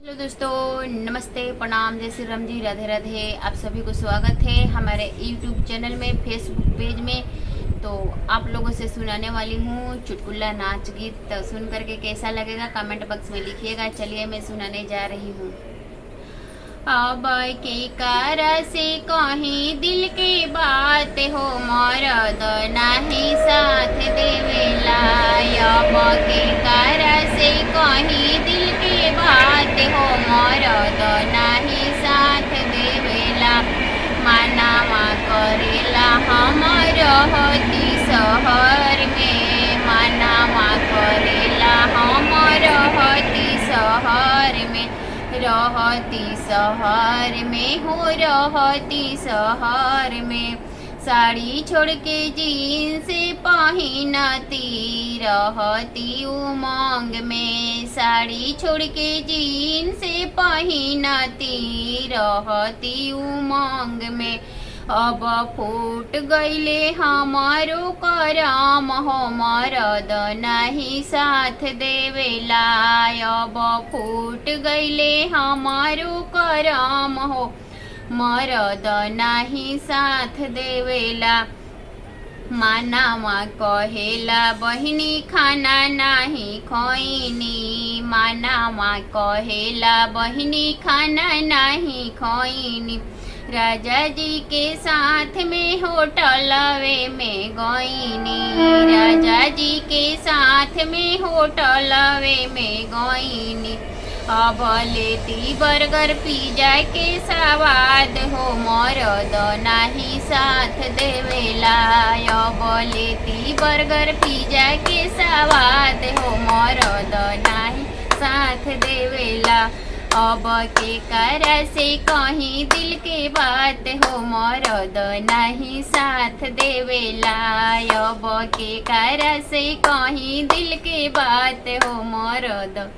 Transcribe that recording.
Hello दोस्तों, नमस्ते, प्रणाम, जय श्री राम जी, राधे राधे। आप सभी को स्वागत है हमारे यूट्यूब चैनल में, फेसबुक पेज में। तो आप लोगों से सुनाने वाली हूँ चुटकुला नाच गीत। तो सुन करके कैसा लगेगा कमेंट बॉक्स में लिखिएगा। चलिए मैं सुनाने जा रही हूँ। अब के कार से कहीं दिल की बात हो, मरद नहीं साथ देवेला। अब के कार से कहीं दिल की बात हो, मरद नहीं साथ देवेला। मानावा करेला हम रहती शहर में, मानावा करेला हम रहती शहर में, रहती शहर में हो, रहती शहर में। साड़ी छोड़ के जीन्स पहनती रहती उमंग में, साड़ी छोड़ के जीन्स पहनती रहती उमंग में। अब फूट गईले हमारो करम हो, मरद नहीं साथ देवेला। अब फूट गईले हमारो करम हो, मरद नहीं साथ देवेला। मानावा कहेला बहिनी खाना नहीं खैनी, मानावा कहेला बहिनी खाना नहीं खैनी। राजा जी के साथ में होटलवे में गईनी, राजा जी के साथ में होटलवे में गईनी। अब लेती बर्गर पिज्जा के स्वाद हो, मरद नहीं साथ देवेला। अब लेती बर्गर पिज्जा के स्वाद हो, मरद नहीं साथ देवेला। अब के कर से कहीं दिल के बात हो, मरद नहीं साथ देवेला। अब के कर से कहीं दिल के बात हो, मरद